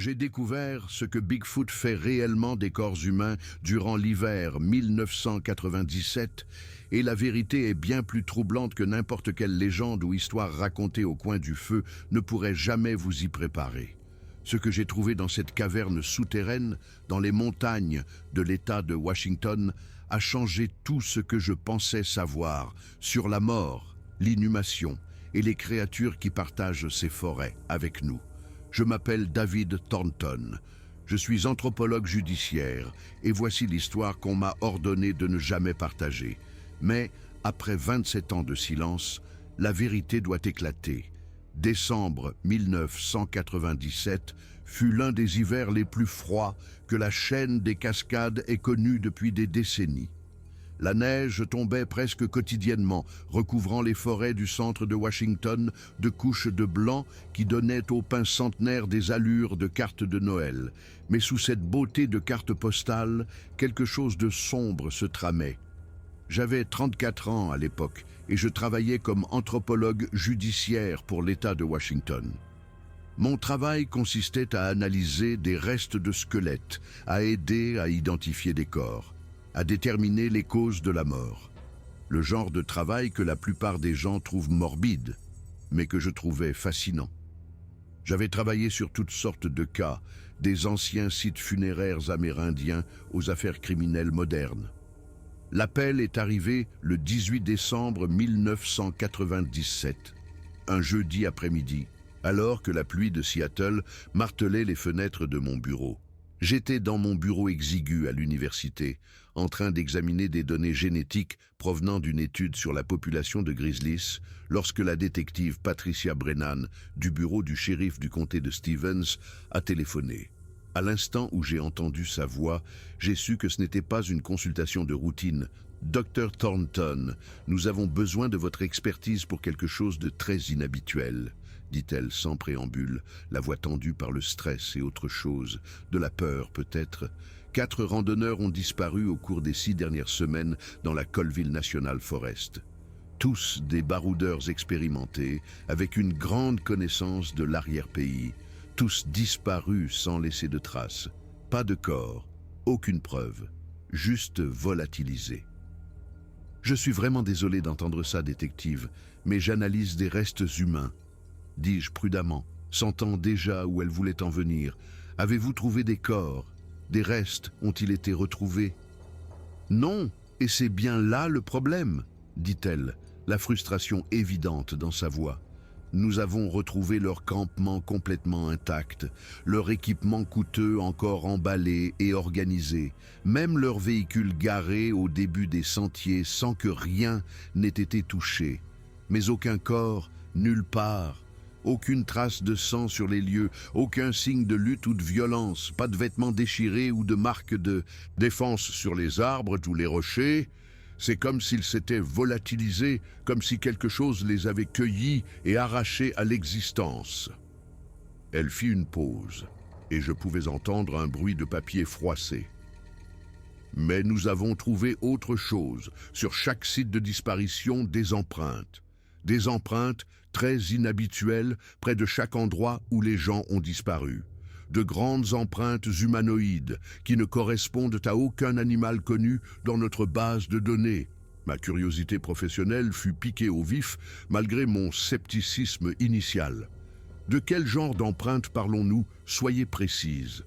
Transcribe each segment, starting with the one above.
J'ai découvert ce que Bigfoot fait réellement des corps humains durant l'hiver 1997, et la vérité est bien plus troublante que n'importe quelle légende ou histoire racontée au coin du feu ne pourrait jamais vous y préparer. Ce que j'ai trouvé dans cette caverne souterraine, dans les montagnes de l'État de Washington, a changé tout ce que je pensais savoir sur la mort, l'inhumation et les créatures qui partagent ces forêts avec nous. Je m'appelle David Thornton. Je suis anthropologue judiciaire et voici l'histoire qu'on m'a ordonné de ne jamais partager. Mais, après 27 ans de silence, la vérité doit éclater. Décembre 1997 fut l'un des hivers les plus froids que la chaîne des Cascades ait connu depuis des décennies. La neige tombait presque quotidiennement, recouvrant les forêts du centre de Washington de couches de blanc qui donnaient aux pins centenaires des allures de cartes de Noël. Mais sous cette beauté de carte postale, quelque chose de sombre se tramait. J'avais 34 ans à l'époque et je travaillais comme anthropologue judiciaire pour l'État de Washington. Mon travail consistait à analyser des restes de squelettes, à aider à identifier des corps, à déterminer les causes de la mort. Le genre de travail que la plupart des gens trouvent morbide, mais que je trouvais fascinant. J'avais travaillé sur toutes sortes de cas, des anciens sites funéraires amérindiens aux affaires criminelles modernes. L'appel est arrivé le 18 décembre 1997, un jeudi après-midi, alors que la pluie de Seattle martelait les fenêtres de mon bureau. J'étais dans mon bureau exigu à l'université, en train d'examiner des données génétiques provenant d'une étude sur la population de grizzlies, lorsque la détective Patricia Brennan, du bureau du shérif du comté de Stevens, a téléphoné. À l'instant où j'ai entendu sa voix, j'ai su que ce n'était pas une consultation de routine. « Dr Thornton, nous avons besoin de votre expertise pour quelque chose de très inhabituel », dit-elle sans préambule, la voix tendue par le stress et autre chose, de la peur peut-être. 4 randonneurs ont disparu au cours des 6 dernières semaines dans la Colville National Forest. Tous des baroudeurs expérimentés, avec une grande connaissance de l'arrière-pays. Tous disparus sans laisser de traces. Pas de corps, aucune preuve, juste volatilisés. Je suis vraiment désolé d'entendre ça, détective, mais j'analyse des restes humains, dis-je prudemment, sentant déjà où elle voulait en venir. Avez-vous trouvé des corps? Des restes ont-ils été retrouvés? Non, et c'est bien là le problème, dit-elle, la frustration évidente dans sa voix. Nous avons retrouvé leur campement complètement intact, leur équipement coûteux encore emballé et organisé, même leurs véhicules garés au début des sentiers sans que rien n'ait été touché. Mais aucun corps, nulle part, aucune trace de sang sur les lieux, aucun signe de lutte ou de violence, pas de vêtements déchirés ou de marques de défense sur les arbres ou les rochers. C'est comme s'ils s'étaient volatilisés, comme si quelque chose les avait cueillis et arrachés à l'existence. Elle fit une pause, et je pouvais entendre un bruit de papier froissé. Mais nous avons trouvé autre chose. Sur chaque site de disparition, des empreintes. Des empreintes très inhabituelles près de chaque endroit où les gens ont disparu. De grandes empreintes humanoïdes qui ne correspondent à aucun animal connu dans notre base de données. Ma curiosité professionnelle fut piquée au vif malgré mon scepticisme initial. De quel genre d'empreintes parlons-nous? Soyez précise.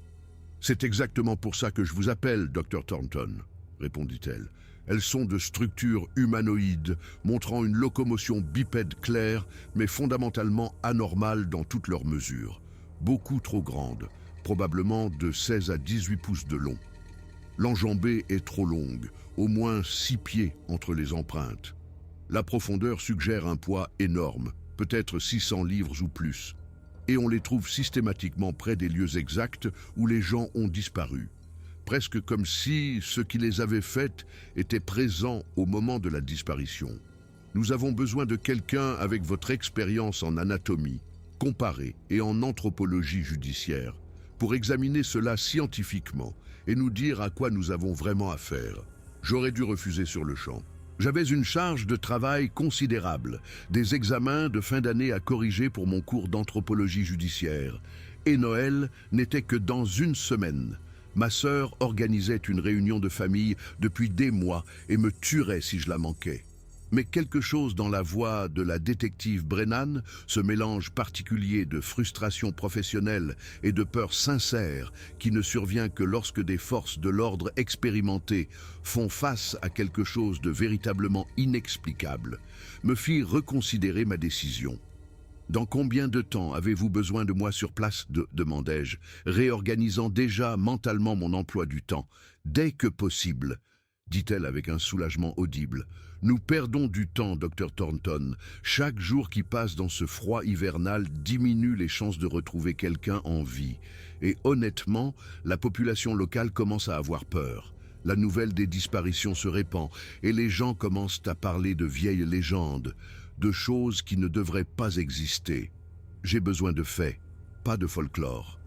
C'est exactement pour ça que je vous appelle, Dr Thornton, répondit-elle. Elles sont de structure humanoïde, montrant une locomotion bipède claire, mais fondamentalement anormale dans toutes leurs mesures. Beaucoup trop grande, probablement de 16 à 18 pouces de long. L'enjambée est trop longue, au moins 6 pieds entre les empreintes. La profondeur suggère un poids énorme, peut-être 600 livres ou plus. Et on les trouve systématiquement près des lieux exacts où les gens ont disparu. Presque comme si ce qui les avait faites était présent au moment de la disparition. Nous avons besoin de quelqu'un avec votre expérience en anatomie, comparée et en anthropologie judiciaire, pour examiner cela scientifiquement et nous dire à quoi nous avons vraiment affaire. J'aurais dû refuser sur le champ. J'avais une charge de travail considérable, des examens de fin d'année à corriger pour mon cours d'anthropologie judiciaire, Et Noël n'était que dans une semaine. Ma sœur organisait une réunion de famille depuis des mois et me tuerait si je la manquais. Mais quelque chose dans la voix de la détective Brennan, ce mélange particulier de frustration professionnelle et de peur sincère qui ne survient que lorsque des forces de l'ordre expérimentées font face à quelque chose de véritablement inexplicable, me fit reconsidérer ma décision. « Dans combien de temps avez-vous besoin de moi sur place ?» demandai-je, réorganisant déjà mentalement mon emploi du temps. « Dès que possible », dit-elle avec un soulagement audible. « Nous perdons du temps, Dr Thornton. Chaque jour qui passe dans ce froid hivernal diminue les chances de retrouver quelqu'un en vie. Et honnêtement, la population locale commence à avoir peur. La nouvelle des disparitions se répand et les gens commencent à parler de vieilles légendes, de choses qui ne devraient pas exister. J'ai besoin de faits, pas de folklore. »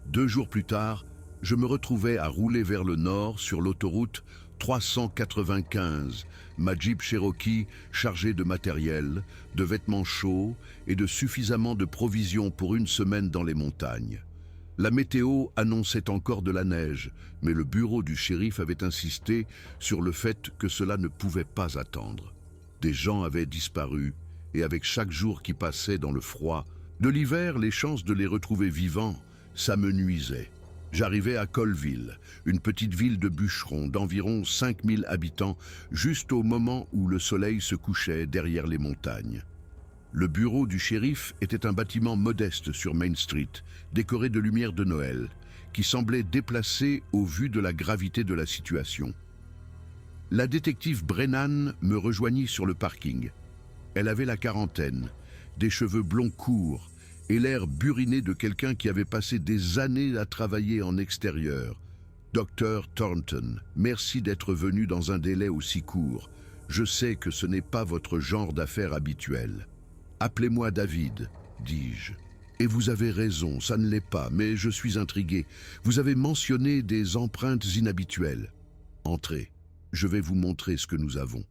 2 jours plus tard, je me retrouvais à rouler vers le nord sur l'autoroute 395, ma Jeep Cherokee chargée de matériel, de vêtements chauds et de suffisamment de provisions pour une semaine dans les montagnes. La météo annonçait encore de la neige, mais le bureau du shérif avait insisté sur le fait que cela ne pouvait pas attendre. Des gens avaient disparu, et avec chaque jour qui passait dans le froid, de l'hiver, les chances de les retrouver vivants, ça me nuisait. J'arrivais à Colville, une petite ville de bûcherons d'environ 5000 habitants, juste au moment où le soleil se couchait derrière les montagnes. Le bureau du shérif était un bâtiment modeste sur Main Street, décoré de lumières de Noël, qui semblait déplacé au vu de la gravité de la situation. La détective Brennan me rejoignit sur le parking. Elle avait la quarantaine, des cheveux blonds courts, et l'air buriné de quelqu'un qui avait passé des années à travailler en extérieur. « Dr Thornton, merci d'être venu dans un délai aussi court. Je sais que ce n'est pas votre genre d'affaires habituel. »« Appelez-moi David, » dis-je. « Et vous avez raison, ça ne l'est pas, mais je suis intrigué. Vous avez mentionné des empreintes inhabituelles. Entrez, je vais vous montrer ce que nous avons. »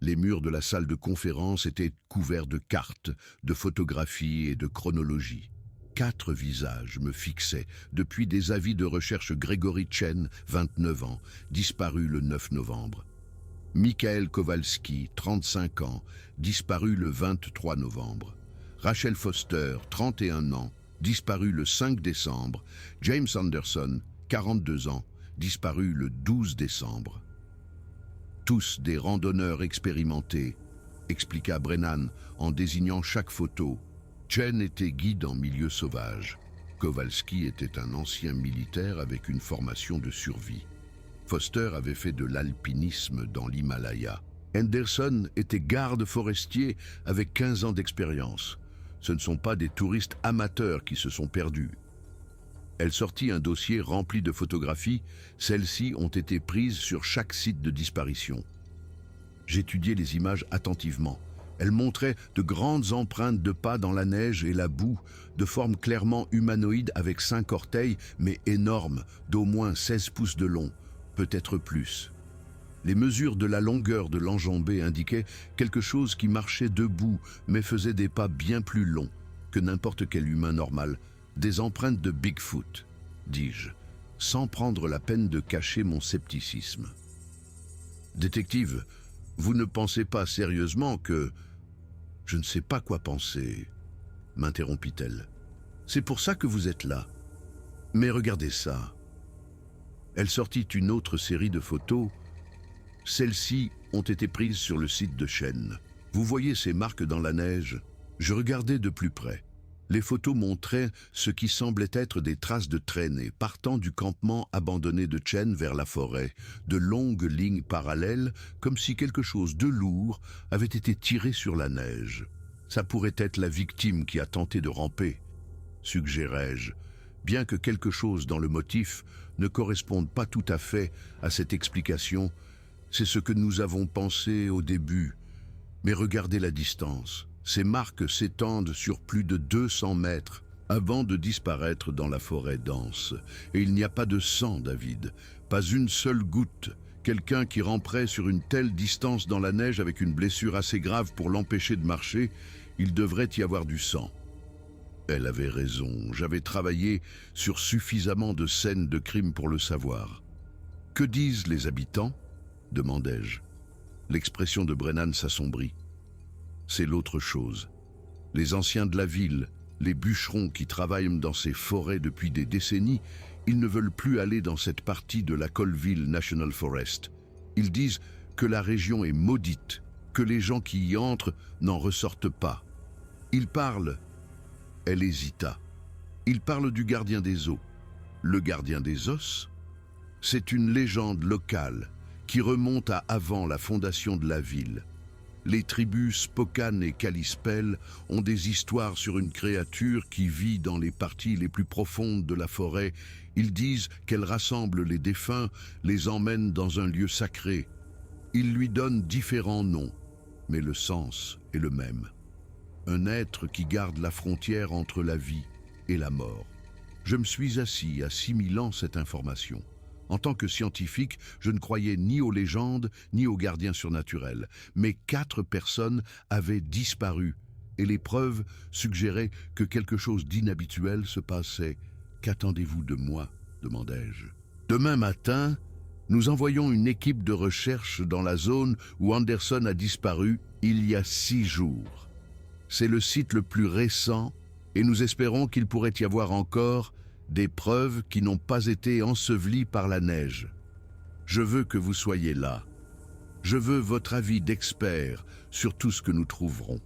Les murs de la salle de conférence étaient couverts de cartes, de photographies et de chronologies. 4 visages me fixaient depuis des avis de recherche Gregory Chen, 29 ans, disparu le 9 novembre. Michael Kowalski, 35 ans, disparu le 23 novembre. Rachel Foster, 31 ans, disparu le 5 décembre. James Anderson, 42 ans, disparu le 12 décembre. Tous des randonneurs expérimentés, expliqua Brennan en désignant chaque photo. Chen était guide en milieu sauvage. Kowalski était un ancien militaire avec une formation de survie. Foster avait fait de l'alpinisme dans l'Himalaya. Henderson était garde forestier avec 15 ans d'expérience. Ce ne sont pas des touristes amateurs qui se sont perdus. Elle sortit un dossier rempli de photographies. Celles-ci ont été prises sur chaque site de disparition. J'étudiai les images attentivement. Elles montraient de grandes empreintes de pas dans la neige et la boue, de forme clairement humanoïde avec 5 orteils, mais énormes, d'au moins 16 pouces de long, peut-être plus. Les mesures de la longueur de l'enjambée indiquaient quelque chose qui marchait debout, mais faisait des pas bien plus longs que n'importe quel humain normal. Des empreintes de Bigfoot, dis-je, sans prendre la peine de cacher mon scepticisme. « Détective, vous ne pensez pas sérieusement que... » « Je ne sais pas quoi penser, » m'interrompit-elle. « C'est pour ça que vous êtes là. Mais regardez ça. » Elle sortit une autre série de photos. Celles-ci ont été prises sur le site de Chen. Vous voyez ces marques dans la neige? Je regardais de plus près. Les photos montraient ce qui semblait être des traces de traînées partant du campement abandonné de Chen vers la forêt, de longues lignes parallèles, comme si quelque chose de lourd avait été tiré sur la neige. Ça pourrait être la victime qui a tenté de ramper, suggérai-je, bien que quelque chose dans le motif ne corresponde pas tout à fait à cette explication. C'est ce que nous avons pensé au début, mais regardez la distance. Ces marques s'étendent sur plus de 200 mètres avant de disparaître dans la forêt dense. Et il n'y a pas de sang, David, pas une seule goutte. Quelqu'un qui ramperait sur une telle distance dans la neige avec une blessure assez grave pour l'empêcher de marcher, il devrait y avoir du sang. Elle avait raison, j'avais travaillé sur suffisamment de scènes de crime pour le savoir. « Que disent les habitants ?» demandai-je. L'expression de Brennan s'assombrit. « C'est l'autre chose. Les anciens de la ville, les bûcherons qui travaillent dans ces forêts depuis des décennies, ils ne veulent plus aller dans cette partie de la Colville National Forest. Ils disent que la région est maudite, que les gens qui y entrent n'en ressortent pas. Ils parlent... » Elle hésita. « Ils parlent du gardien des eaux. Le gardien des os ? C'est une légende locale qui remonte à avant la fondation de la ville. Les tribus Spokane et Kalispel ont des histoires sur une créature qui vit dans les parties les plus profondes de la forêt. Ils disent qu'elle rassemble les défunts, les emmène dans un lieu sacré. Ils lui donnent différents noms, mais le sens est le même. Un être qui garde la frontière entre la vie et la mort. Je me suis assis assimilant cette information. En tant que scientifique, je ne croyais ni aux légendes ni aux gardiens surnaturels. Mais 4 personnes avaient disparu et les preuves suggéraient que quelque chose d'inhabituel se passait. « Qu'attendez-vous de moi ?» demandai-je. « Demain matin, nous envoyons une équipe de recherche dans la zone où Anderson a disparu il y a 6 jours. C'est le site le plus récent et nous espérons qu'il pourrait y avoir encore des preuves qui n'ont pas été ensevelies par la neige. Je veux que vous soyez là. Je veux votre avis d'expert sur tout ce que nous trouverons. »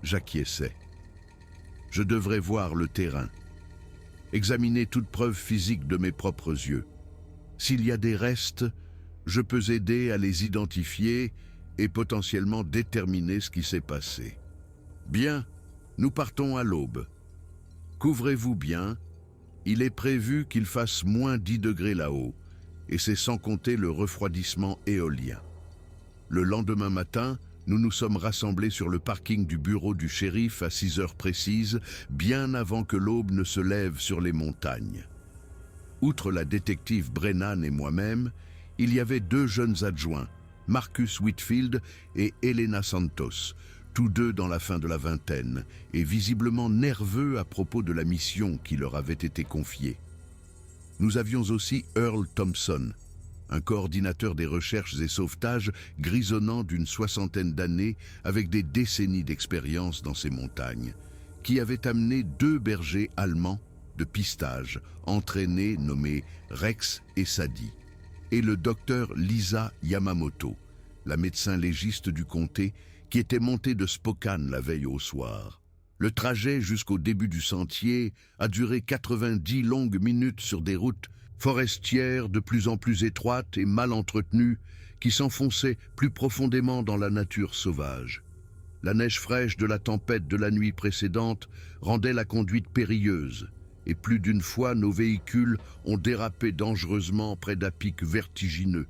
J'acquiesçais. Je devrais voir le terrain, examiner toute preuve physique de mes propres yeux. S'il y a des restes, je peux aider à les identifier et potentiellement déterminer ce qui s'est passé. Bien, nous partons à l'aube. Couvrez-vous bien, il est prévu qu'il fasse moins 10 degrés là-haut, et c'est sans compter le refroidissement éolien. Le lendemain matin, nous nous sommes rassemblés sur le parking du bureau du shérif à 6 heures précises, bien avant que l'aube ne se lève sur les montagnes. Outre la détective Brennan et moi-même, il y avait 2 jeunes adjoints, Marcus Whitfield et Elena Santos, tous 2 dans la fin de la vingtaine, et visiblement nerveux à propos de la mission qui leur avait été confiée. Nous avions aussi Earl Thompson, un coordinateur des recherches et sauvetages grisonnant d'une 60aine d'années avec des décennies d'expérience dans ces montagnes, qui avait amené 2 bergers allemands de pistage, entraînés nommés Rex et Sadie, et le docteur Lisa Yamamoto, la médecin légiste du comté, qui était montée de Spokane la veille au soir. Le trajet jusqu'au début du sentier a duré 90 longues minutes sur des routes forestières de plus en plus étroites et mal entretenues qui s'enfonçaient plus profondément dans la nature sauvage. La neige fraîche de la tempête de la nuit précédente rendait la conduite périlleuse, et plus d'une fois nos véhicules ont dérapé dangereusement près d'à pics vertigineux.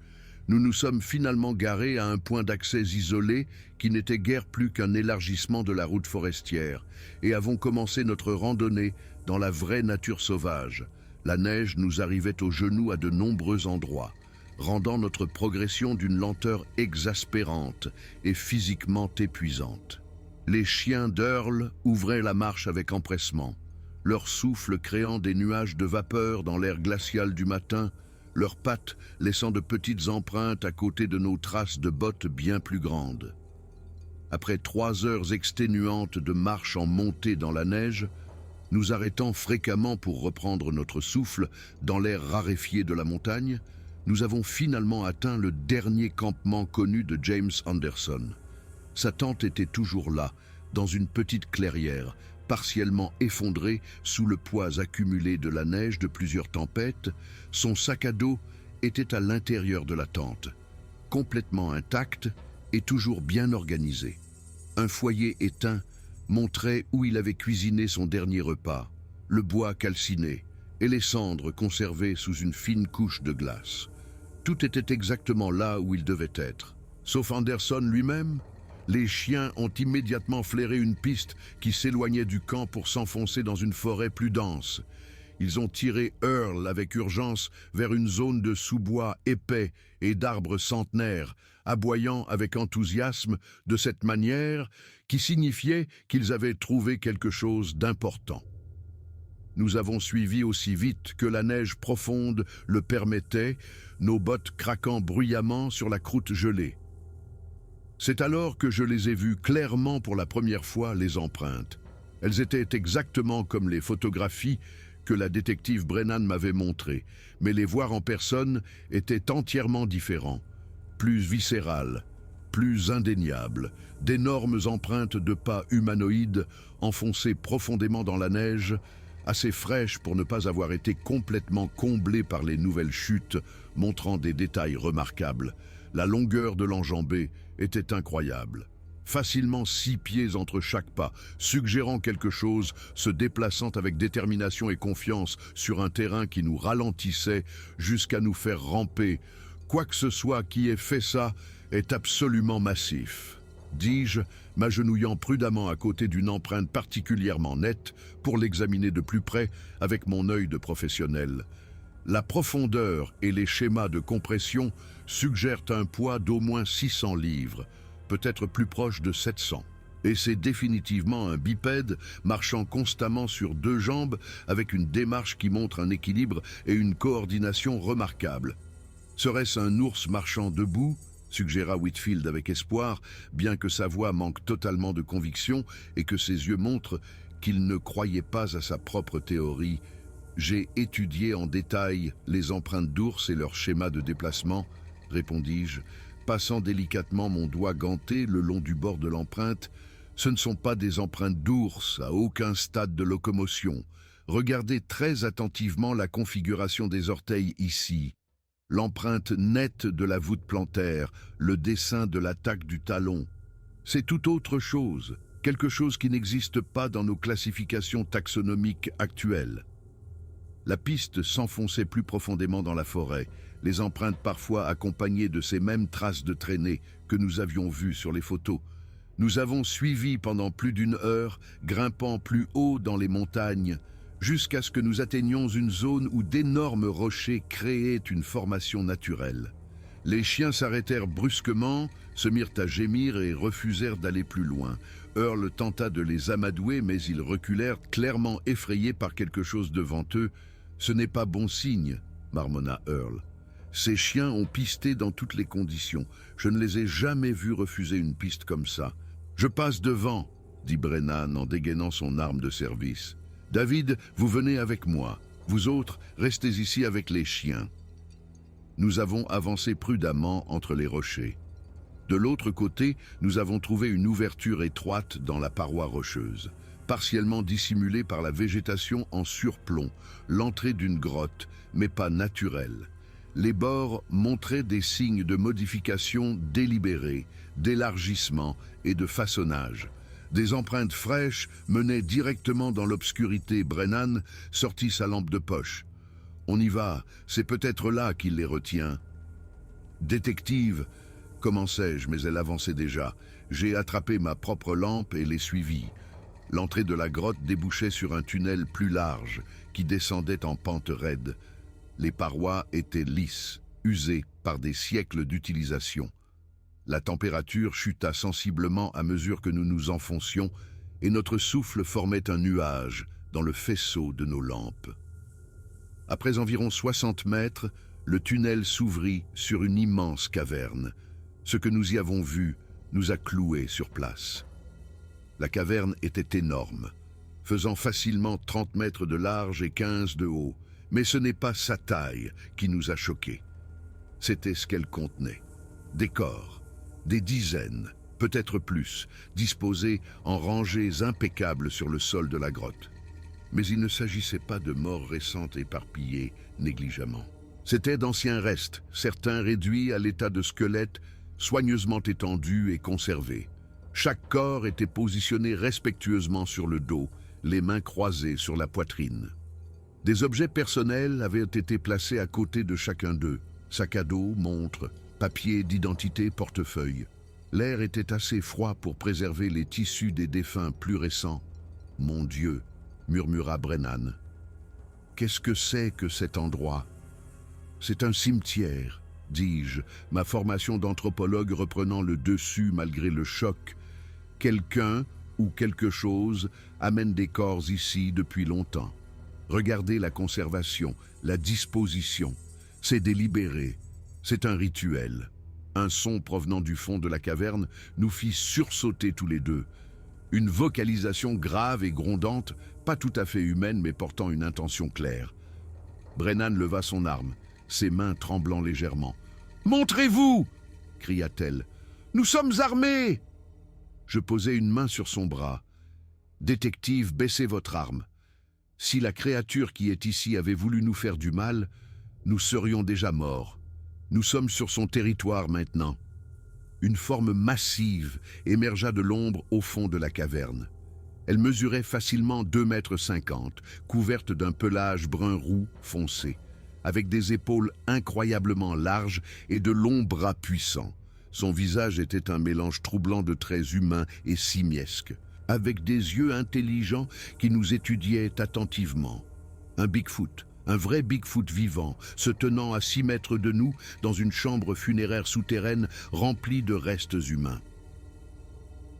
Nous nous sommes finalement garés à un point d'accès isolé qui n'était guère plus qu'un élargissement de la route forestière et avons commencé notre randonnée dans la vraie nature sauvage. La neige nous arrivait aux genoux à de nombreux endroits, rendant notre progression d'une lenteur exaspérante et physiquement épuisante. Les chiens d'Earl ouvraient la marche avec empressement, leur souffle créant des nuages de vapeur dans l'air glacial du matin, leurs pattes laissant de petites empreintes à côté de nos traces de bottes bien plus grandes. Après 3 heures exténuantes de marche en montée dans la neige, nous arrêtant fréquemment pour reprendre notre souffle dans l'air raréfié de la montagne, nous avons finalement atteint le dernier campement connu de James Anderson. Sa tente était toujours là, dans une petite clairière, partiellement effondré sous le poids accumulé de la neige de plusieurs tempêtes. Son sac à dos était à l'intérieur de la tente, complètement intact et toujours bien organisé. Un foyer éteint montrait où il avait cuisiné son dernier repas, le bois calciné et les cendres conservées sous une fine couche de glace. Tout était exactement là où il devait être. Sauf Anderson lui-même, les chiens ont immédiatement flairé une piste qui s'éloignait du camp pour s'enfoncer dans une forêt plus dense. Ils ont tiré Earl avec urgence vers une zone de sous-bois épais et d'arbres centenaires, aboyant avec enthousiasme de cette manière qui signifiait qu'ils avaient trouvé quelque chose d'important. Nous avons suivi aussi vite que la neige profonde le permettait, nos bottes craquant bruyamment sur la croûte gelée. C'est alors que je les ai vues clairement pour la première fois, les empreintes. Elles étaient exactement comme les photographies que la détective Brennan m'avait montrées, mais les voir en personne était entièrement différent, plus viscéral, plus indéniable, d'énormes empreintes de pas humanoïdes enfoncées profondément dans la neige, assez fraîches pour ne pas avoir été complètement comblées par les nouvelles chutes, montrant des détails remarquables. La longueur de l'enjambée était incroyable. Facilement 6 pieds entre chaque pas, suggérant quelque chose, se déplaçant avec détermination et confiance sur un terrain qui nous ralentissait jusqu'à nous faire ramper. Quoi que ce soit qui ait fait ça est absolument massif, dis-je, m'agenouillant prudemment à côté d'une empreinte particulièrement nette pour l'examiner de plus près avec mon œil de professionnel. La profondeur et les schémas de compression suggèrent un poids d'au moins 600 livres, peut-être plus proche de 700. Et c'est définitivement un bipède marchant constamment sur 2 jambes avec une démarche qui montre un équilibre et une coordination remarquables. Serait-ce un ours marchant debout ? Suggéra Whitfield avec espoir, bien que sa voix manque totalement de conviction et que ses yeux montrent qu'il ne croyait pas à sa propre théorie. J'ai étudié en détail les empreintes d'ours et leur schéma de déplacement, répondis-je, passant délicatement mon doigt ganté le long du bord de l'empreinte. Ce ne sont pas des empreintes d'ours à aucun stade de locomotion. Regardez très attentivement la configuration des orteils ici. L'empreinte nette de la voûte plantaire, le dessin de l'attaque du talon. C'est tout autre chose, quelque chose qui n'existe pas dans nos classifications taxonomiques actuelles. La piste s'enfonçait plus profondément dans la forêt, les empreintes parfois accompagnées de ces mêmes traces de traînées que nous avions vues sur les photos. Nous avons suivi pendant plus d'1 heure, grimpant plus haut dans les montagnes, jusqu'à ce que nous atteignions une zone où d'énormes rochers créaient une formation naturelle. Les chiens s'arrêtèrent brusquement, se mirent à gémir et refusèrent d'aller plus loin. Earl tenta de les amadouer, mais ils reculèrent, clairement effrayés par quelque chose devant eux. « Ce n'est pas bon signe », marmonna Earl. « Ces chiens ont pisté dans toutes les conditions. Je ne les ai jamais vus refuser une piste comme ça. »« Je passe devant », dit Brennan en dégainant son arme de service. « David, vous venez avec moi. Vous autres, restez ici avec les chiens. » Nous avons avancé prudemment entre les rochers. De l'autre côté, nous avons trouvé une ouverture étroite dans la paroi rocheuse, partiellement dissimulée par la végétation en surplomb, l'entrée d'une grotte, mais pas naturelle. Les bords montraient des signes de modification délibérée, d'élargissement et de façonnage. Des empreintes fraîches menaient directement dans l'obscurité. Brennan sortit sa lampe de poche. « On y va, c'est peut-être là qu'il les retient. »« Détective !» commençai-je, mais elle avançait déjà. J'ai attrapé ma propre lampe et l'ai suivie. L'entrée de la grotte débouchait sur un tunnel plus large qui descendait en pente raide. Les parois étaient lisses, usées par des siècles d'utilisation. La température chuta sensiblement à mesure que nous nous enfoncions et notre souffle formait un nuage dans le faisceau de nos lampes. Après environ 60 mètres, le tunnel s'ouvrit sur une immense caverne. Ce que nous y avons vu nous a cloués sur place. La caverne était énorme, faisant facilement 30 mètres de large et 15 de haut, mais ce n'est pas sa taille qui nous a choqués. C'était ce qu'elle contenait. Des corps, des dizaines, peut-être plus, disposés en rangées impeccables sur le sol de la grotte. Mais il ne s'agissait pas de morts récentes éparpillées négligemment. C'étaient d'anciens restes, certains réduits à l'état de squelettes, soigneusement étendus et conservés. Chaque corps était positionné respectueusement sur le dos, les mains croisées sur la poitrine. Des objets personnels avaient été placés à côté de chacun d'eux, sac à dos, montre, papier d'identité, portefeuille. L'air était assez froid pour préserver les tissus des défunts plus récents. « Mon Dieu !» murmura Brennan. Qu'est-ce que c'est que cet endroit? C'est un cimetière, dis-je, ma formation d'anthropologue reprenant le dessus malgré le choc. Quelqu'un ou quelque chose amène des corps ici depuis longtemps. Regardez la conservation, la disposition. C'est délibéré, c'est un rituel. Un son provenant du fond de la caverne nous fit sursauter tous les deux. Une vocalisation grave et grondante, pas tout à fait humaine mais portant une intention claire. Brennan leva son arme, ses mains tremblant légèrement. « Montrez-vous » cria-t-elle. « Nous sommes armés !» Je posai une main sur son bras. « Détective, baissez votre arme. Si la créature qui est ici avait voulu nous faire du mal, nous serions déjà morts. Nous sommes sur son territoire maintenant. » Une forme massive émergea de l'ombre au fond de la caverne. Elle mesurait facilement 2,50 m, couverte d'un pelage brun-roux foncé, avec des épaules incroyablement larges et de longs bras puissants. Son visage était un mélange troublant de traits humains et simiesques, avec des yeux intelligents qui nous étudiaient attentivement. Un Bigfoot, un vrai Bigfoot vivant, se tenant à 6 mètres de nous dans une chambre funéraire souterraine remplie de restes humains.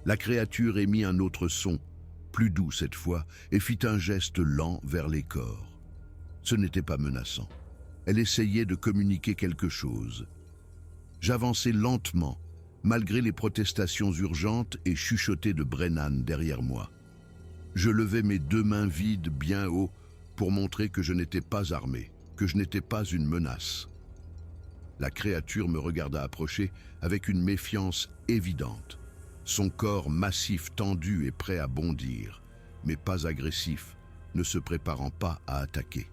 La créature émit un autre son, plus doux cette fois, et fit un geste lent vers les corps. Ce n'était pas menaçant. Elle essayait de communiquer quelque chose. J'avançai lentement, malgré les protestations urgentes et chuchotées de Brennan derrière moi. Je levai mes 2 mains vides bien haut pour montrer que je n'étais pas armé, que je n'étais pas une menace. La créature me regarda approcher avec une méfiance évidente, son corps massif tendu et prêt à bondir, mais pas agressif, ne se préparant pas à attaquer.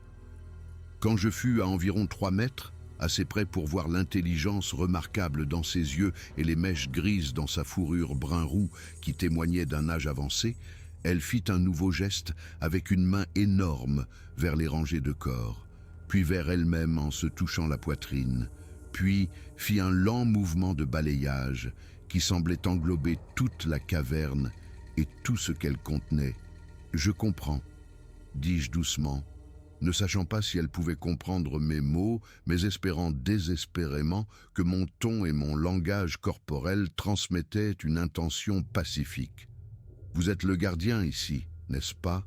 Quand je fus à environ 3 mètres, assez près pour voir l'intelligence remarquable dans ses yeux et les mèches grises dans sa fourrure brun-roux qui témoignaient d'un âge avancé, elle fit un nouveau geste avec une main énorme vers les rangées de corps, puis vers elle-même en se touchant la poitrine, puis fit un lent mouvement de balayage qui semblait englober toute la caverne et tout ce qu'elle contenait. « Je comprends », dis-je doucement, ne sachant pas si elle pouvait comprendre mes mots, mais espérant désespérément que mon ton et mon langage corporel transmettaient une intention pacifique. « Vous êtes le gardien ici, n'est-ce pas?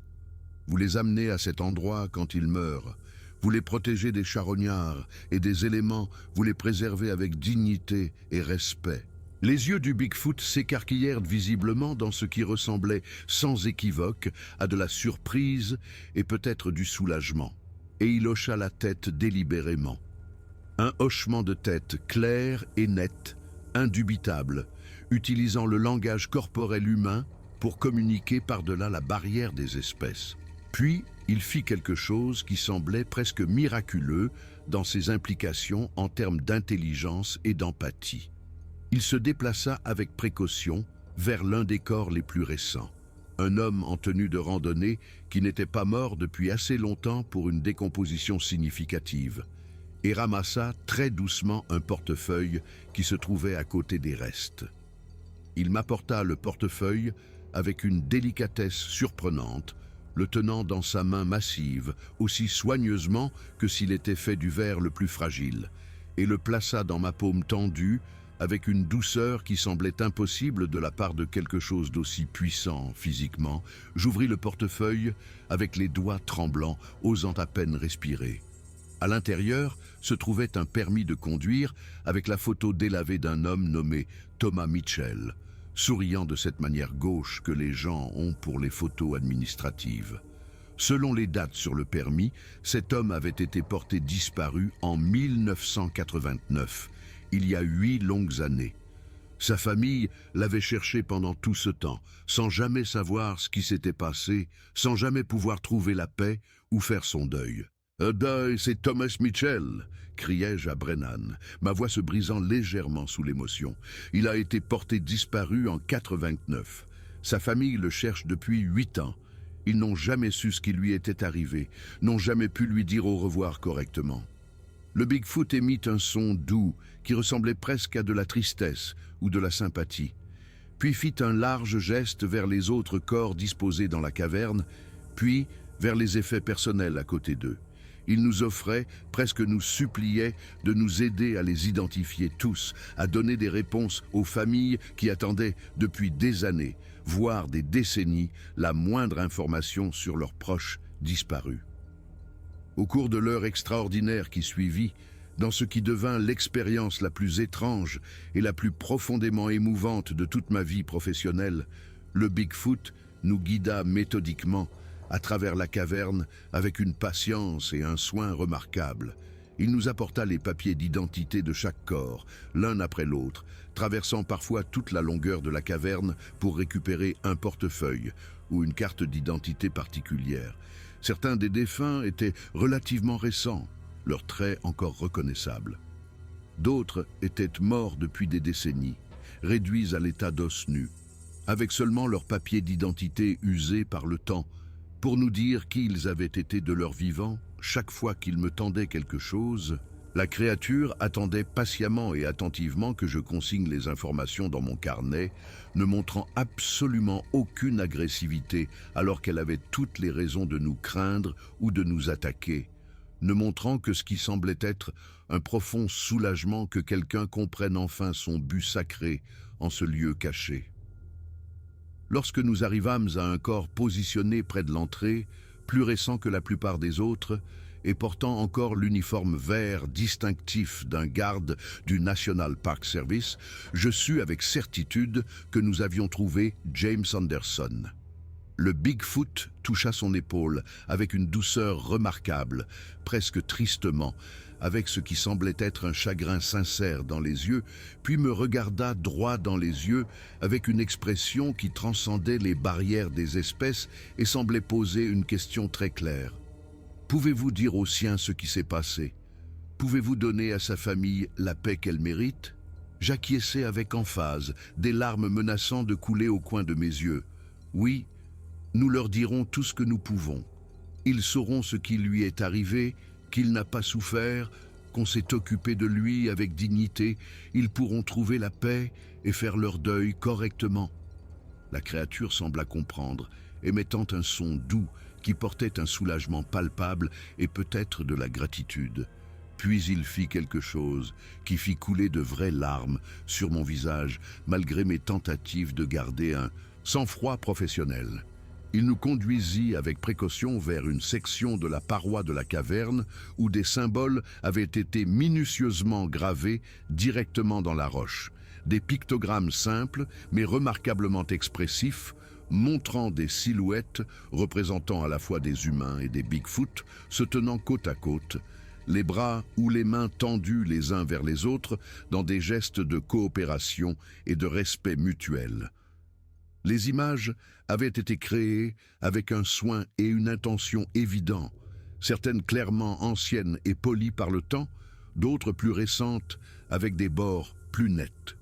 Vous les amenez à cet endroit quand ils meurent. Vous les protégez des charognards et des éléments, vous les préservez avec dignité et respect. » Les yeux du Bigfoot s'écarquillèrent visiblement dans ce qui ressemblait sans équivoque à de la surprise et peut-être du soulagement, et il hocha la tête délibérément. Un hochement de tête clair et net, indubitable, utilisant le langage corporel humain pour communiquer par-delà la barrière des espèces. Puis, il fit quelque chose qui semblait presque miraculeux dans ses implications en termes d'intelligence et d'empathie. Il se déplaça avec précaution vers l'un des corps les plus récents. Un homme en tenue de randonnée qui n'était pas mort depuis assez longtemps pour une décomposition significative, et ramassa très doucement un portefeuille qui se trouvait à côté des restes. Il m'apporta le portefeuille avec une délicatesse surprenante, le tenant dans sa main massive, aussi soigneusement que s'il était fait du verre le plus fragile, et le plaça dans ma paume tendue avec une douceur qui semblait impossible de la part de quelque chose d'aussi puissant physiquement. J'ouvris le portefeuille avec les doigts tremblants, osant à peine respirer. À l'intérieur se trouvait un permis de conduire avec la photo délavée d'un homme nommé Thomas Mitchell, souriant de cette manière gauche que les gens ont pour les photos administratives. Selon les dates sur le permis, cet homme avait été porté disparu en 1989, il y a 8 longues années. Sa famille l'avait cherché pendant tout ce temps, sans jamais savoir ce qui s'était passé, sans jamais pouvoir trouver la paix ou faire son deuil. « Deuil, c'est Thomas Mitchell !» criai-je à Brennan, ma voix se brisant légèrement sous l'émotion. Il a été porté disparu en 89. Sa famille le cherche depuis 8 ans. Ils n'ont jamais su ce qui lui était arrivé, n'ont jamais pu lui dire au revoir correctement. Le Bigfoot émit un son doux qui ressemblait presque à de la tristesse ou de la sympathie, puis fit un large geste vers les autres corps disposés dans la caverne, puis, vers les effets personnels à côté d'eux. Ils nous offraient, presque nous suppliaient, de nous aider à les identifier tous, à donner des réponses aux familles qui attendaient depuis des années, voire des décennies, la moindre information sur leurs proches disparus. Au cours de l'heure extraordinaire qui suivit, dans ce qui devint l'expérience la plus étrange et la plus profondément émouvante de toute ma vie professionnelle, le Bigfoot nous guida méthodiquement à travers la caverne avec une patience et un soin remarquables. Il nous apporta les papiers d'identité de chaque corps, l'un après l'autre, traversant parfois toute la longueur de la caverne pour récupérer un portefeuille ou une carte d'identité particulière. Certains des défunts étaient relativement récents, leurs traits encore reconnaissables. D'autres étaient morts depuis des décennies, réduits à l'état d'os nus, avec seulement leurs papiers d'identité usés par le temps, pour nous dire qui ils avaient été de leur vivant. Chaque fois qu'ils me tendaient quelque chose, la créature attendait patiemment et attentivement que je consigne les informations dans mon carnet, ne montrant absolument aucune agressivité alors qu'elle avait toutes les raisons de nous craindre ou de nous attaquer, ne montrant que ce qui semblait être un profond soulagement que quelqu'un comprenne enfin son but sacré en ce lieu caché. Lorsque nous arrivâmes à un corps positionné près de l'entrée, plus récent que la plupart des autres, et portant encore l'uniforme vert distinctif d'un garde du National Park Service, je sus avec certitude que nous avions trouvé James Anderson. Le Bigfoot toucha son épaule avec une douceur remarquable, presque tristement, avec ce qui semblait être un chagrin sincère dans les yeux, puis me regarda droit dans les yeux avec une expression qui transcendait les barrières des espèces et semblait poser une question très claire. Pouvez-vous dire au sien ce qui s'est passé? Pouvez-vous donner à sa famille la paix qu'elle mérite? J'acquiesçai avec emphase, des larmes menaçant de couler au coin de mes yeux. Oui, nous leur dirons tout ce que nous pouvons. Ils sauront ce qui lui est arrivé, qu'il n'a pas souffert, qu'on s'est occupé de lui avec dignité. Ils pourront trouver la paix et faire leur deuil correctement. La créature sembla comprendre, émettant un son doux qui portait un soulagement palpable et peut-être de la gratitude. Puis il fit quelque chose qui fit couler de vraies larmes sur mon visage, malgré mes tentatives de garder un sang-froid professionnel. Il nous conduisit avec précaution vers une section de la paroi de la caverne où des symboles avaient été minutieusement gravés directement dans la roche. Des pictogrammes simples mais remarquablement expressifs, montrant des silhouettes représentant à la fois des humains et des Bigfoot se tenant côte à côte, les bras ou les mains tendus les uns vers les autres dans des gestes de coopération et de respect mutuel. Les images avaient été créées avec un soin et une intention évidents, certaines clairement anciennes et polies par le temps, d'autres plus récentes avec des bords plus nets.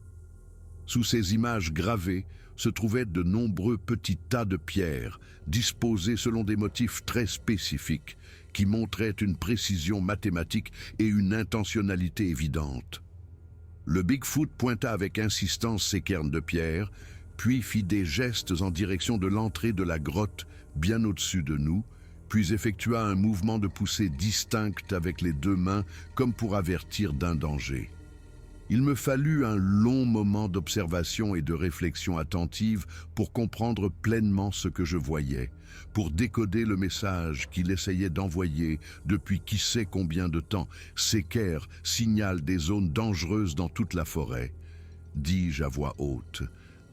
Sous ces images gravées se trouvaient de nombreux petits tas de pierres, disposés selon des motifs très spécifiques, qui montraient une précision mathématique et une intentionnalité évidente. Le Bigfoot pointa avec insistance ses cairns de pierre, puis fit des gestes en direction de l'entrée de la grotte bien au-dessus de nous, puis effectua un mouvement de poussée distinct avec les deux mains comme pour avertir d'un danger. Il me fallut un long moment d'observation et de réflexion attentive pour comprendre pleinement ce que je voyais, pour décoder le message qu'il essayait d'envoyer depuis qui sait combien de temps. S'équerre signale des zones dangereuses dans toute la forêt, dis-je à voix haute,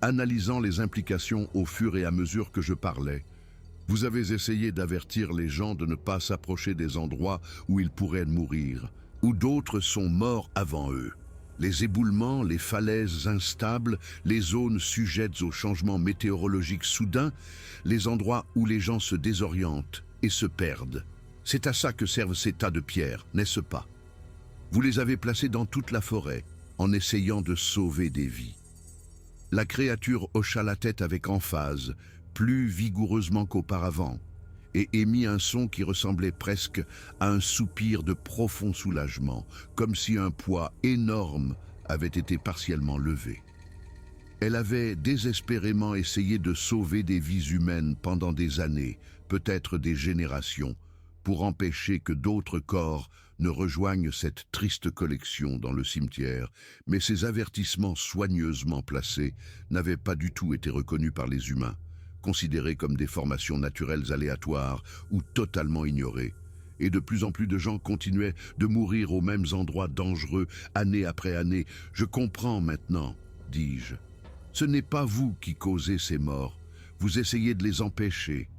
analysant les implications au fur et à mesure que je parlais. Vous avez essayé d'avertir les gens de ne pas s'approcher des endroits où ils pourraient mourir, où d'autres sont morts avant eux. Les éboulements, les falaises instables, les zones sujettes aux changements météorologiques soudains, les endroits où les gens se désorientent et se perdent. C'est à ça que servent ces tas de pierres, n'est-ce pas? Vous les avez placés dans toute la forêt, en essayant de sauver des vies. La créature hocha la tête avec emphase, plus vigoureusement qu'auparavant, et émit un son qui ressemblait presque à un soupir de profond soulagement, comme si un poids énorme avait été partiellement levé. Elle avait désespérément essayé de sauver des vies humaines pendant des années, peut-être des générations, pour empêcher que d'autres corps ne rejoignent cette triste collection dans le cimetière, mais ces avertissements soigneusement placés n'avaient pas du tout été reconnus par les humains, considérés comme des formations naturelles aléatoires ou totalement ignorées. Et de plus en plus de gens continuaient de mourir aux mêmes endroits dangereux, année après année. « Je comprends maintenant, dis-je. Ce n'est pas vous qui causez ces morts, vous essayez de les empêcher.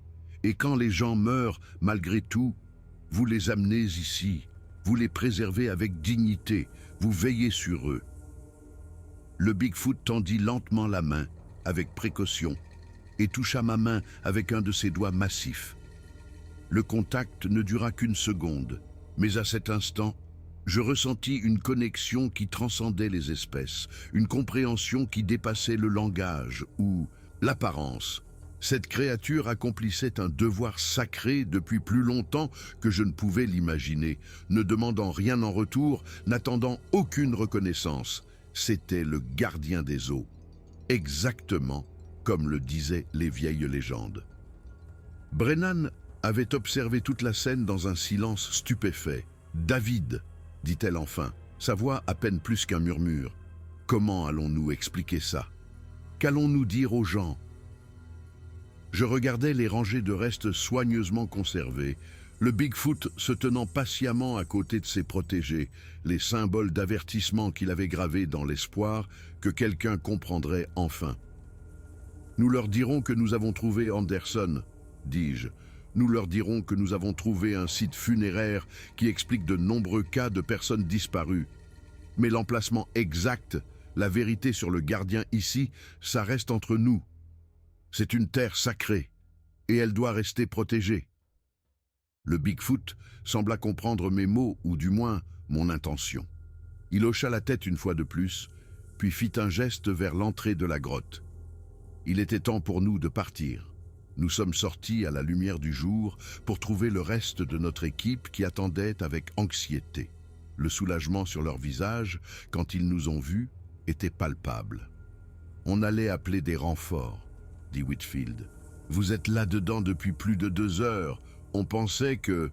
Et quand les gens meurent, malgré tout, vous les amenez ici, vous les préservez avec dignité, vous veillez sur eux. » Le Bigfoot tendit lentement la main, avec précaution, et toucha ma main avec un de ses doigts massifs. Le contact ne dura qu'une seconde, mais à cet instant, je ressentis une connexion qui transcendait les espèces, une compréhension qui dépassait le langage ou l'apparence. Cette créature accomplissait un devoir sacré depuis plus longtemps que je ne pouvais l'imaginer, ne demandant rien en retour, n'attendant aucune reconnaissance. C'était le gardien des eaux, exactement comme le disaient les vieilles légendes. Brennan avait observé toute la scène dans un silence stupéfait. « David !» dit-elle enfin, sa voix à peine plus qu'un murmure. « Comment allons-nous expliquer ça? Qu'allons-nous dire aux gens ?» Je regardais les rangées de restes soigneusement conservés, le Bigfoot se tenant patiemment à côté de ses protégés, les symboles d'avertissement qu'il avait gravés dans l'espoir que quelqu'un comprendrait enfin. « Nous leur dirons que nous avons trouvé Anderson, dis-je. Nous leur dirons que nous avons trouvé un site funéraire qui explique de nombreux cas de personnes disparues. Mais l'emplacement exact, la vérité sur le gardien ici, ça reste entre nous. C'est une terre sacrée, et elle doit rester protégée. » Le Bigfoot sembla comprendre mes mots, ou du moins mon intention. Il hocha la tête une fois de plus, puis fit un geste vers l'entrée de la grotte. Il était temps pour nous de partir. Nous sommes sortis à la lumière du jour pour trouver le reste de notre équipe qui attendait avec anxiété. Le soulagement sur leur visage, quand ils nous ont vus, était palpable. « On allait appeler des renforts, » dit Whitfield. « Vous êtes là-dedans depuis plus de 2 heures. On pensait que... »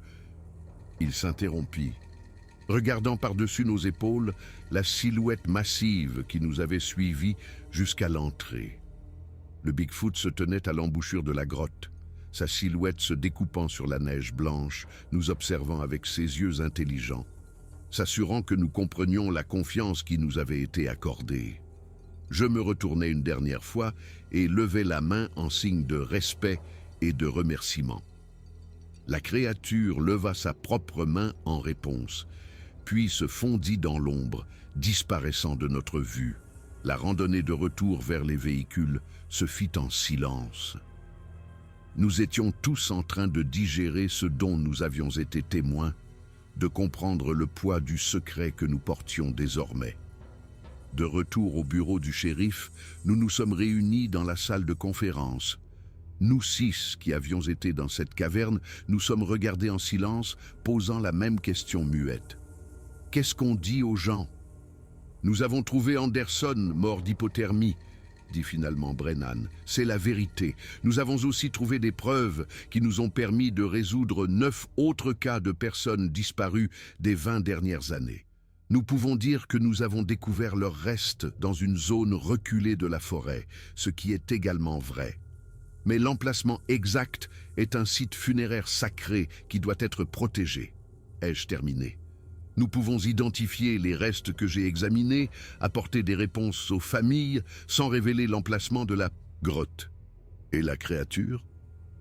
Il s'interrompit, regardant par-dessus nos épaules la silhouette massive qui nous avait suivis jusqu'à l'entrée. Le Bigfoot se tenait à l'embouchure de la grotte, sa silhouette se découpant sur la neige blanche, nous observant avec ses yeux intelligents, s'assurant que nous comprenions la confiance qui nous avait été accordée. Je me retournai une dernière fois et levai la main en signe de respect et de remerciement. La créature leva sa propre main en réponse, puis se fondit dans l'ombre, disparaissant de notre vue. La randonnée de retour vers les véhicules se fit en silence. Nous étions tous en train de digérer ce dont nous avions été témoins, de comprendre le poids du secret que nous portions désormais. De retour au bureau du shérif, nous nous sommes réunis dans la salle de conférence. Nous 6 qui avions été dans cette caverne, nous sommes regardés en silence, posant la même question muette. Qu'est-ce qu'on dit aux gens? Nous avons trouvé Anderson, mort d'hypothermie, dit finalement Brennan. C'est la vérité. Nous avons aussi trouvé des preuves qui nous ont permis de résoudre 9 autres cas de personnes disparues des 20 dernières années. Nous pouvons dire que nous avons découvert leurs restes dans une zone reculée de la forêt, ce qui est également vrai. Mais l'emplacement exact est un site funéraire sacré qui doit être protégé. Ai-je terminé? Nous pouvons identifier les restes que j'ai examinés, apporter des réponses aux familles, sans révéler l'emplacement de la grotte. « Et la créature ?»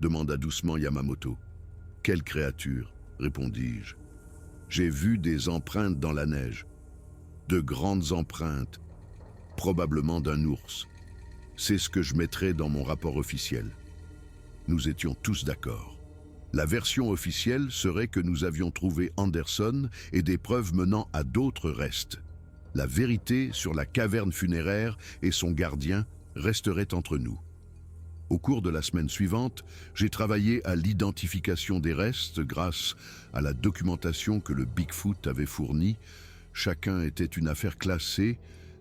demanda doucement Yamamoto. « Quelle créature ?» répondis-je. « J'ai vu des empreintes dans la neige. De grandes empreintes, probablement d'un ours. C'est ce que je mettrai dans mon rapport officiel. » Nous étions tous d'accord. La version officielle serait que nous avions trouvé Anderson et des preuves menant à d'autres restes. La vérité sur la caverne funéraire et son gardien resterait entre nous. Au cours de la semaine suivante, j'ai travaillé à l'identification des restes grâce à la documentation que le Bigfoot avait fournie. Chacun était une affaire classée,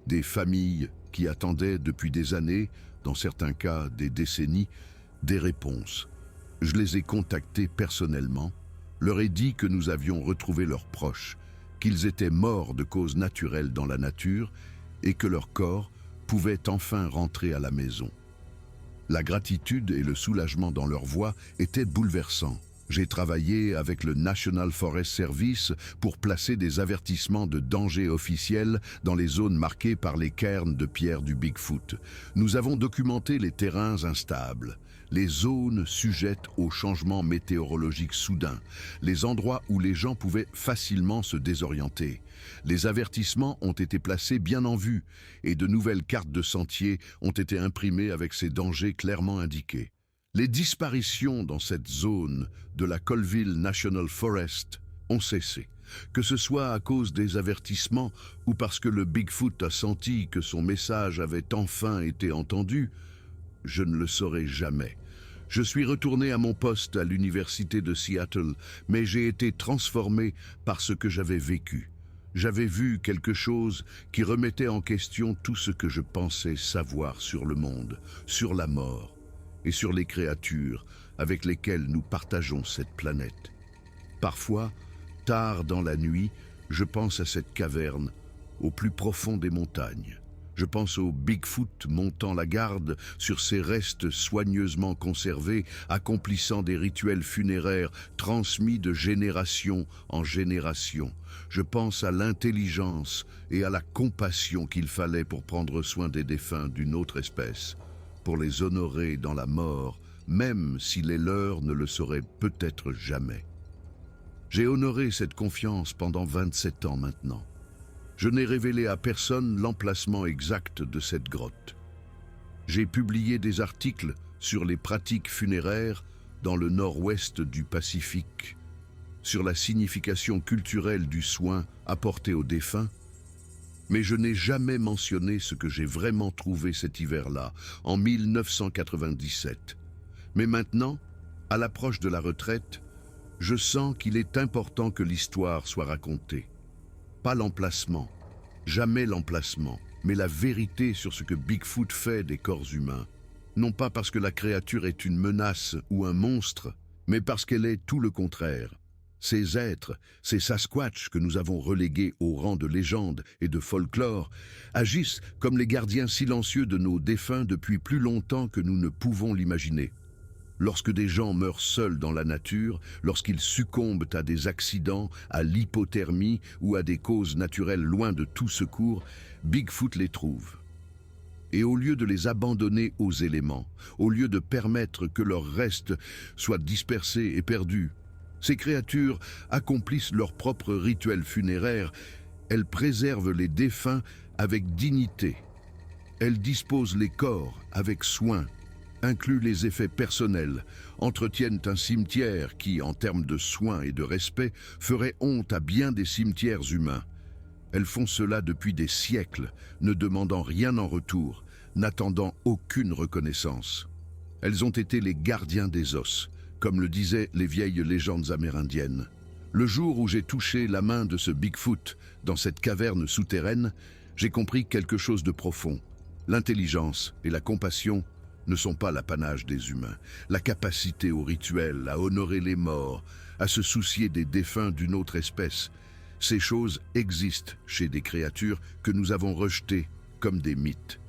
des familles qui attendaient depuis des années, dans certains cas des décennies, des réponses. Je les ai contactés personnellement, leur ai dit que nous avions retrouvé leurs proches, qu'ils étaient morts de cause naturelle dans la nature et que leur corps pouvait enfin rentrer à la maison. La gratitude et le soulagement dans leur voix étaient bouleversants. J'ai travaillé avec le National Forest Service pour placer des avertissements de danger officiels dans les zones marquées par les cairns de pierre du Bigfoot. Nous avons documenté les terrains instables, les zones sujettes aux changements météorologiques soudains, les endroits où les gens pouvaient facilement se désorienter. Les avertissements ont été placés bien en vue et de nouvelles cartes de sentiers ont été imprimées avec ces dangers clairement indiqués. Les disparitions dans cette zone de la Colville National Forest ont cessé, que ce soit à cause des avertissements ou parce que le Bigfoot a senti que son message avait enfin été entendu. Je ne le saurai jamais. Je suis retourné à mon poste à l'université de Seattle, mais j'ai été transformé par ce que j'avais vécu. J'avais vu quelque chose qui remettait en question tout ce que je pensais savoir sur le monde, sur la mort et sur les créatures avec lesquelles nous partageons cette planète. Parfois, tard dans la nuit, je pense à cette caverne, au plus profond des montagnes. Je pense au Bigfoot montant la garde sur ses restes soigneusement conservés, accomplissant des rituels funéraires transmis de génération en génération. Je pense à l'intelligence et à la compassion qu'il fallait pour prendre soin des défunts d'une autre espèce, pour les honorer dans la mort, même si les leurs ne le sauraient peut-être jamais. J'ai honoré cette confiance pendant 27 ans maintenant. Je n'ai révélé à personne l'emplacement exact de cette grotte. J'ai publié des articles sur les pratiques funéraires dans le nord-ouest du Pacifique, sur la signification culturelle du soin apporté aux défunts, mais je n'ai jamais mentionné ce que j'ai vraiment trouvé cet hiver-là, en 1997. Mais maintenant, à l'approche de la retraite, je sens qu'il est important que l'histoire soit racontée. Pas l'emplacement, jamais l'emplacement, mais la vérité sur ce que Bigfoot fait des corps humains. Non pas parce que la créature est une menace ou un monstre, mais parce qu'elle est tout le contraire. Ces êtres, ces Sasquatch que nous avons relégués au rang de légende et de folklore, agissent comme les gardiens silencieux de nos défunts depuis plus longtemps que nous ne pouvons l'imaginer. Lorsque des gens meurent seuls dans la nature, lorsqu'ils succombent à des accidents, à l'hypothermie ou à des causes naturelles loin de tout secours, Bigfoot les trouve. Et au lieu de les abandonner aux éléments, au lieu de permettre que leurs restes soient dispersés et perdus, ces créatures accomplissent leur propre rituel funéraire. Elles préservent les défunts avec dignité. Elles disposent les corps avec soin, incluent les effets personnels, entretiennent un cimetière qui, en termes de soins et de respect, ferait honte à bien des cimetières humains. Elles font cela depuis des siècles, ne demandant rien en retour, n'attendant aucune reconnaissance. Elles ont été les gardiens des os, comme le disaient les vieilles légendes amérindiennes. Le jour où j'ai touché la main de ce Bigfoot dans cette caverne souterraine, j'ai compris quelque chose de profond. L'intelligence et la compassion ne sont pas l'apanage des humains. La capacité au rituel, à honorer les morts, à se soucier des défunts d'une autre espèce, ces choses existent chez des créatures que nous avons rejetées comme des mythes.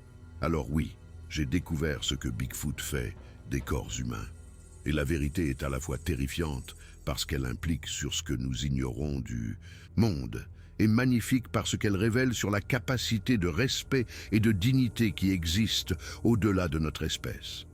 Alors oui, j'ai découvert ce que Bigfoot fait des corps humains. Et la vérité est à la fois terrifiante parce qu'elle implique sur ce que nous ignorons du monde, et magnifique parce qu'elle révèle sur la capacité de respect et de dignité qui existe au-delà de notre espèce.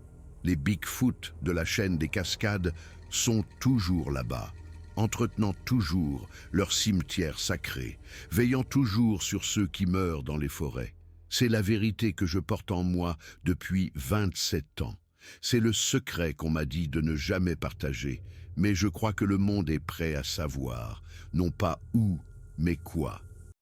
Les Bigfoot de la chaîne des Cascades sont toujours là-bas, entretenant toujours leur cimetière sacré, veillant toujours sur ceux qui meurent dans les forêts. C'est la vérité que je porte en moi depuis 27 ans. C'est le secret qu'on m'a dit de ne jamais partager, mais je crois que le monde est prêt à savoir, non pas où, mais quoi.